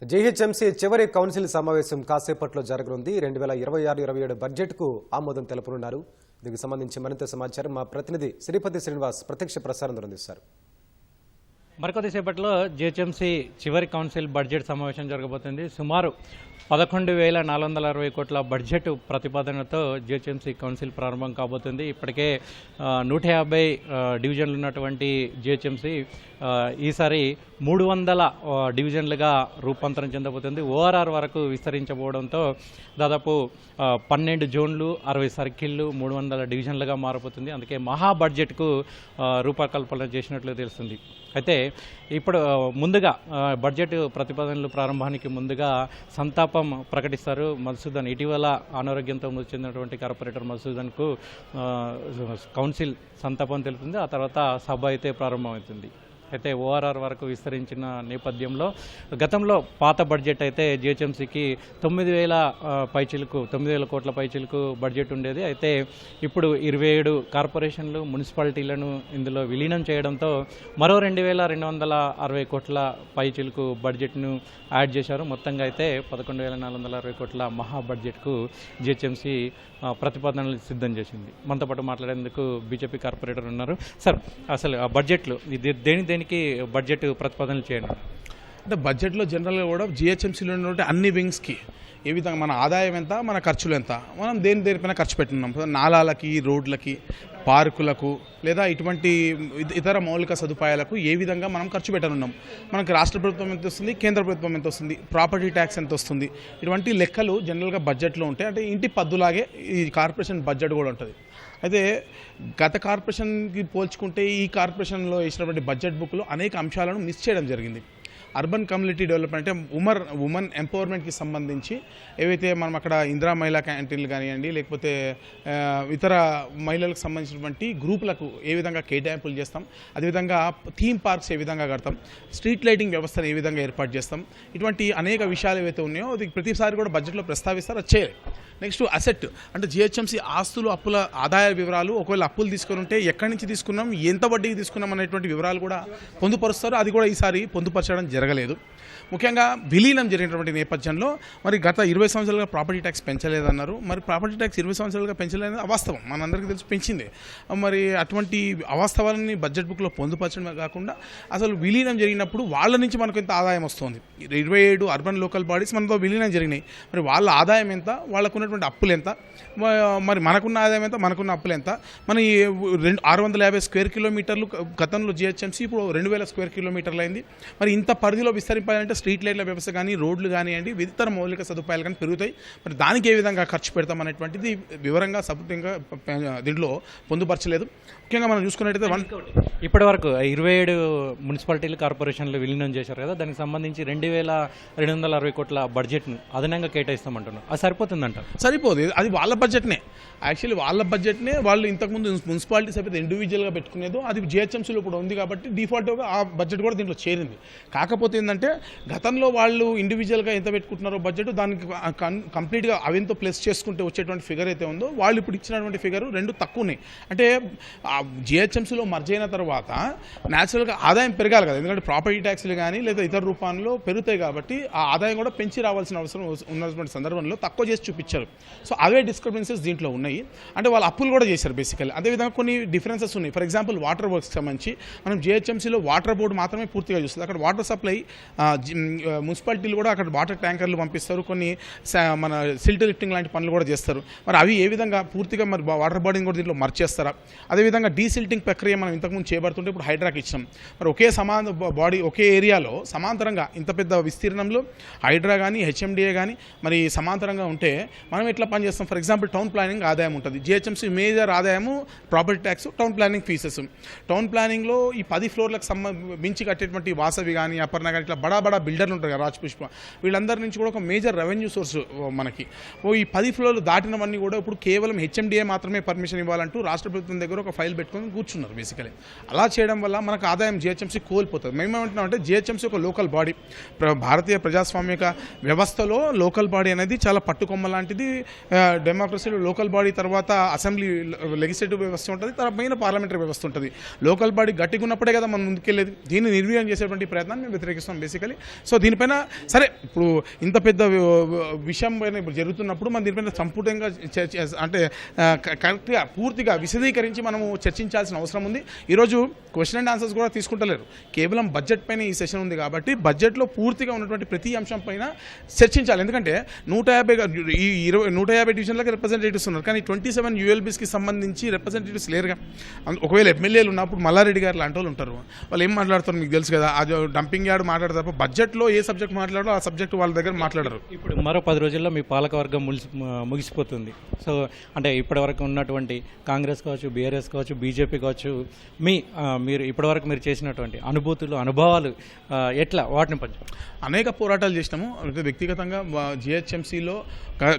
GHMC చివరి council సమావేశం కాసేపట్లో జరగనుంది. 2026-27 బడ్జెట్కు ఆమోదం తెలపనున్నారు. దీనికి సంబంధించి మరింత సమాచారం మా ప్రతినిధి శ్రీపతి శ్రీనివాస్ ప్రత్యక్ష ప్రసారం అందిస్తారు. మరికొద్దిసేపట్లో జీహెచ్ఎంసీ చివరి కౌన్సిల్ బడ్జెట్ సమావేశం జరగబోతుంది. సుమారు 11,460 కోట్ల బడ్జెట్ ప్రతిపాదనతో జీహెచ్ఎంసీ కౌన్సిల్ ప్రారంభం కాబోతుంది. ఇప్పటికే 150 డివిజన్లు ఉన్నటువంటి జీహెచ్ఎంసీ ఈసారి 300 డివిజన్లుగా రూపాంతరం చెందబోతుంది. ఓఆర్ఆర్ వరకు విస్తరించబోవడంతో దాదాపు 12 జోన్లు, 60 సర్కిళ్ళు, 300 డివిజన్లుగా మారబోతుంది. అందుకే మహా బడ్జెట్కు రూపకల్పన చేసినట్లు తెలుస్తుంది. అయితే ఇప్పుడు ముందుగా బడ్జెట్ ప్రతిపాదనలు ప్రారంభానికి ముందుగా సంతాపం ప్రకటిస్తారు మధుసూదన్. ఇటీవల అనారోగ్యంతో మృతి చెందినటువంటి కార్పొరేటర్ మధుసూదన్కు కౌన్సిల్ సంతాపం తెలుపుతుంది. ఆ తర్వాత సభ అయితే ప్రారంభమవుతుంది. అయితే ఓఆర్ఆర్ వరకు విస్తరించిన నేపథ్యంలో గతంలో పాత బడ్జెట్ అయితే జీహెచ్ఎంసీకి 9,000 కోట్ల పైచిలకు బడ్జెట్ ఉండేది. అయితే ఇప్పుడు 27 కార్పొరేషన్లు, మున్సిపాలిటీలను ఇందులో విలీనం చేయడంతో మరో 2,260 కోట్ల పైచిలకు బడ్జెట్ను యాడ్ చేశారు. మొత్తంగా అయితే 11,460 కోట్ల మహా బడ్జెట్కు జీహెచ్ఎంసీ ప్రతిపాదనలు సిద్ధం చేసింది. మనతో పాటు మాట్లాడేందుకు బీజేపీ కార్పొరేటర్ ఉన్నారు. సార్, అసలు ఆ బడ్జెట్లు దేనికి బడ్జెట్ ప్రతిపాదనలు చేయండి అంటే బడ్జెట్లో జనరల్గా కూడా జిహెచ్ఎంసీలో ఉన్నటువంటి అన్ని వింగ్స్కి ఏ విధంగా మన ఆదాయం ఎంత, మన ఖర్చులు ఎంత, మనం దేనిపైన ఖర్చు పెట్టున్నాం. నాలాలకి, రోడ్లకి, పార్కులకు లేదా ఇటువంటి ఇతర మౌలిక సదుపాయాలకు ఏ విధంగా మనం ఖర్చు పెట్టనున్నాం. మనకి రాష్ట్ర ప్రభుత్వం ఎంత వస్తుంది, కేంద్ర ప్రభుత్వం ఎంత వస్తుంది, ప్రాపర్టీ ట్యాక్స్ ఎంత వస్తుంది, ఇటువంటి లెక్కలు జనరల్గా బడ్జెట్లో ఉంటాయి. అంటే ఇంటి పద్దులాగే ఈ కార్పొరేషన్ బడ్జెట్ కూడా ఉంటుంది. అయితే గత కార్పొరేషన్కి పోల్చుకుంటే ఈ కార్పొరేషన్లో వేసినటువంటి బడ్జెట్ బుక్లో అనేక అంశాలను మిస్ చేయడం జరిగింది. అర్బన్ కమ్యూనిటీ డెవలప్మెంట్ అంటే ఉమెన్ ఎంపవర్మెంట్కి సంబంధించి ఏవైతే మనం అక్కడ ఇందిరా మహిళా క్యాంటీన్లు కానివ్వండి, లేకపోతే ఇతర మహిళలకు సంబంధించినటువంటి గ్రూపులకు ఏ విధంగా కేటాయింపులు చేస్తాం, అదేవిధంగా థీమ్ పార్క్స్ ఏ విధంగా కడతాం, స్ట్రీట్ లైటింగ్ వ్యవస్థను ఏ విధంగా ఏర్పాటు చేస్తాం, ఇటువంటి అనేక విషయాలు ఏవైతే ఉన్నాయో అది ప్రతిసారి కూడా బడ్జెట్లో ప్రస్తావిస్తారు. అది చేయాలి. నెక్స్ట్ అసెట్ అంటే జిహెచ్ఎంసీ ఆస్తులు, అప్పుల ఆదాయ వివరాలు, ఒకవేళ అప్పులు తీసుకుని ఉంటే ఎక్కడి నుంచి తీసుకున్నాం, ఎంత వడ్డీకి తీసుకున్నాం అనేటువంటి వివరాలు కూడా పొందుపరుస్తారు. అది కూడా ఈసారి పొందుపరచడం జరగలేదు. ముఖ్యంగా విలీనం జరిగినటువంటి నేపథ్యంలో మరి గత 20 సంవత్సరాలుగా ప్రాపర్టీ ట్యాక్స్ పెంచలేదన్నారు. మరి ప్రాపర్టీ ట్యాక్స్ 20 సంవత్సరాలుగా పెంచలేదని అవాస్తవం, మనందరికీ తెలిసి పెంచిందే. మరి అటువంటి అవాస్తవాలని బడ్జెట్ బుక్లో పొందుపరచడమే కాకుండా అసలు విలీనం జరిగినప్పుడు వాళ్ళ నుంచి మనకు ఎంత ఆదాయం వస్తుంది. 27 అర్బన్ లోకల్ బాడీస్ మనతో విలీనం జరిగినాయి. మరి వాళ్ళ ఆదాయం ఎంత, వాళ్ళకు ఉన్నటువంటి అప్పులు ఎంత, మరి మనకున్న ఆదాయం ఎంత, మనకున్న అప్పులు ఎంత. మన 650 స్క్వేర్ కిలోమీటర్లు గతంలో జిహెచ్ఎంసీ ఇప్పుడు 2,000 స్క్వేర్ కిలోమీటర్లు అయింది. మరి ఇంత పరిధిలో విస్తరింపాలంటే స్ట్రీట్ లైట్ల వ్యవస్థ కానీ, రోడ్లు కానివ్వండి, ఇతర మౌలిక సదుపాయాలు కానీ పెరుగుతాయి. మరి దానికి ఏ విధంగా ఖర్చు పెడతాం అనేటువంటిది వివరంగా సభ్యంగా దీంట్లో పొందుపరచలేదు. ముఖ్యంగా మనం చూసుకున్నట్టయితే ఇప్పటి వరకు 27 మున్సిపాలిటీలు, కార్పొరేషన్లు విలీనం చేశారు కదా, దానికి సంబంధించి 2,260 కోట్ల బడ్జెట్ను అదనంగా కేటాయిస్తామంటున్నారు. అది సరిపోతుందంట? సరిపోదు. అది వాళ్ళ బడ్జెట్నే. యాక్చువల్లీ వాళ్ళ బడ్జెట్నే వాళ్ళు ఇంతకుముందు మున్సిపాలిటీస్ అయితే ఇండివిజువల్గా పెట్టుకునేదో అది జిహెచ్ఎంసీలో ఇప్పుడు ఉంది కాబట్టి డిఫాల్ట్గా ఆ బడ్జెట్ కూడా దీంట్లో చేరింది. కాకపోతే ఏంటంటే గతంలో వాళ్ళు ఇండివిజువల్గా ఎంత పెట్టుకుంటున్నారో బడ్జెట్ దానికి కంప్లీట్గా అవెంతో ప్లస్ చేసుకుంటే వచ్చేటువంటి ఫిగర్ అయితే ఉందో వాళ్ళు ఇప్పుడు ఇచ్చినటువంటి ఫిగర్ రెండు తక్కువనే. అంటే జిహెచ్ఎంసీలో మర్జ్ అయిన తర్వాత న్యాచురల్గా ఆదాయం పెరగాలి కదా, ఎందుకంటే ప్రాపర్టీ ట్యాక్స్లు కానీ లేదా ఇతర రూపాల్లో పెరుగుతాయి కాబట్టి ఆ ఆదాయం కూడా పెంచి రావాల్సిన అవసరం ఉన్నటువంటి సందర్భంలో తక్కువ చేసి చూపించారు. సో అవే డిస్క్రిపెన్సీస్ దీంట్లో ఉన్నాయి. అంటే వాళ్ళు అప్పులు కూడా చేశారు బేసికల్లీ. అదేవిధంగా కొన్ని డిఫరెన్సెస్ ఉన్నాయి. ఫర్ ఎగ్జాంపుల్ వాటర్ వర్క్స్కి సంబంధించి మనం జిహెచ్ఎంసీలో వాటర్ బోర్డు మాత్రమే పూర్తిగా చూస్తుంది. అక్కడ వాటర్ సప్లై మున్సిపాలిటీలు కూడా అక్కడ వాటర్ ట్యాంకర్లు పంపిస్తారు, కొన్ని మన సిల్ట్ లిఫ్టింగ్ లాంటి పనులు కూడా చేస్తారు. మరి అవి ఏ విధంగా పూర్తిగా మరి వాటర్ బాడీని కూడా దీంట్లో మర్చి చేస్తారా? అదేవిధంగా డీసిల్టింగ్ ప్రక్రియ మనం ఇంతకుముందు చేపడుతుంటే ఇప్పుడు హైడ్రాకి ఇచ్చాం. మరి ఒకే ఏరియాలో సమాంతరంగా ఇంత పెద్ద విస్తీర్ణంలో హైడ్రా కానీ, హెచ్ఎండిఏ కానీ మరి సమాంతరంగా ఉంటే మనం ఎట్లా పనిచేస్తాం? ఫర్ ఎగ్జాంపుల్ టౌన్ ప్లానింగ్ ఆదాయం ఉంటుంది. జిహెచ్ఎంసీ మేజర్ ఆదాయము property tax, town planning faeces. Town ప్లానింగ్లో ఈ 10 ఫ్లోర్లకు మించి కట్టేటువంటి వాసవి కానీ, అపర్ణ కానీ, ఇట్లా బడా బిల్డర్లు ఉంటారు కదా, రాజ్పుష్ప, వీళ్ళందరి నుంచి కూడా ఒక మేజర్ రెవెన్యూ సోర్స్ మనకి. ఈ 10 ఫ్లోర్లు దాటినవన్నీ కూడా ఇప్పుడు కేవలం హెచ్ఎండిఏ మాత్రమే పర్మిషన్ ఇవ్వాలంటూ రాష్ట్ర ప్రభుత్వం దగ్గర ఒక ఫైల్ పెట్టుకొని కూర్చున్నారు బేసికలీ. అలా చేయడం వల్ల మనకు ఆదాయం జిహెచ్ఎంసీ కోల్పోతుంది. మేమేమంటున్నామంటే జిహెచ్ఎంసీ ఒక లోకల్ బాడీ, భారతీయ ప్రజాస్వామిక వ్యవస్థలో లోకల్ బాడీ అనేది చాలా పట్టుకొమ్మ లాంటిది. డెమోక్రసీలో లోకల్ బాడీ తర్వాత అసెంబ్లీ లెజిస్లేటివ్ వ్యవస్థ ఉంటుంది, తర్వాత పైన పార్లమెంటరీ వ్యవస్థ ఉంటుంది. లోకల్ బాడీ గట్టిగా ఉన్నప్పుడే కదా మనం ముందుకెళ్ళేది. దీన్ని నిర్వీర్యం చేసేటువంటి ప్రయత్నాన్ని మేము వ్యతిరేకిస్తాం బేసికలీ. సో దీనిపైన సరే ఇప్పుడు ఇంత పెద్ద విషయం పైన ఇప్పుడు జరుగుతున్నప్పుడు మనం దీనిపైన సంపూర్ణంగా అంటే కరెక్ట్గా పూర్తిగా విశదీకరించి మనము చర్చించాల్సిన అవసరం ఉంది. ఈరోజు క్వశ్చన్ అండ్ ఆన్సర్స్ కూడా తీసుకుంటలేరు, కేవలం బడ్జెట్ పైన ఈ సెషన్ ఉంది కాబట్టి బడ్జెట్లో పూర్తిగా ఉన్నటువంటి ప్రతి అంశం పైన చర్చించాలి. ఎందుకంటే 150 డివిజన్లకు రిప్రజెంటేటివ్స్ ఉన్నారు, కానీ 27 ULBస్కి సంబంధించి రిప్రజెంటేటివ్స్ లేరుగా. ఒకవేళ ఎమ్మెల్యేలు ఉన్నప్పుడు మల్లారెడ్డి గారు లాంటి వాళ్ళు ఉంటారు, వాళ్ళు ఏం మాట్లాడతారు మీకు తెలుసు కదా, అది డంపింగ్ యార్డ్ మాట్లాడతారు తప్ప బడ్జెట్లో ఏ సబ్జెక్ట్ మాట్లాడారో ఆ సబ్జెక్ట్ వాళ్ళ దగ్గర మాట్లాడరు. ఇప్పుడు మరో 10 రోజుల్లో మీ పాలకవర్గం ముగిసిపోతుంది. సో అంటే ఇప్పటివరకు ఉన్నటువంటి కాంగ్రెస్ కావచ్చు, బీఆర్ఎస్ కావచ్చు, బీజేపీ కావచ్చు, మీరు ఇప్పటివరకు మీరు చేసినటువంటి అనుభవాలు ఎట్లా వాటిని పంచు? అనేక పోరాటాలు చేసినాము. వ్యక్తిగతంగా జిహెచ్ఎంసీలో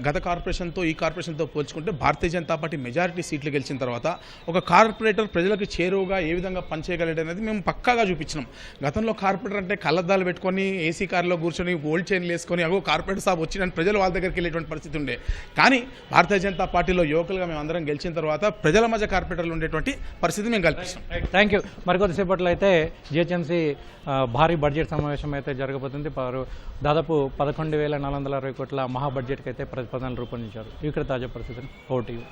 గత కార్పొరేషన్తో ఈ కార్పొరేషన్తో పోల్చుకుంటే భారతీయ జనతా పార్టీ మెజారిటీ సీట్లు గెలిచిన తర్వాత ఒక కార్పొరేటర్ ప్రజలకు చేరువుగా ఏ విధంగా పనిచేయగలడు అనేది మేము పక్కాగా చూపించినాం. గతంలో కార్పొరేటర్ అంటే కళ్ళద్దాలు పెట్టుకొని ఏసీ కార్లో కూర్చొని గోల్డ్ చైన్లు వేసుకొని అగో కార్పొరేటర్ సాబ్ వచ్చిన ప్రజలు వాళ్ళ దగ్గరికి వెళ్ళేటువంటి పరిస్థితి ఉండే. కానీ భారతీయ జనతా పార్టీలో యువకులుగా మేము అందరం గెలిచిన తర్వాత ప్రజల మధ్య కార్పొరేటర్లు ఉండేటువంటి పరిస్థితి మేము కల్పిస్తాం. Thank you. మరికొద్దిసేపట్లో అయితే జిహెచ్ఎంసీ భారీ బడ్జెట్ సమావేశం అయితే జరగబోతుంది. దాదాపు 11,460 కోట్ల మహా బడ్జెట్కి అయితే ప్రతిపాదనలు రూపొందించారు. ఇక్కడ తాజా పరిస్థితిని ఓటీయూ.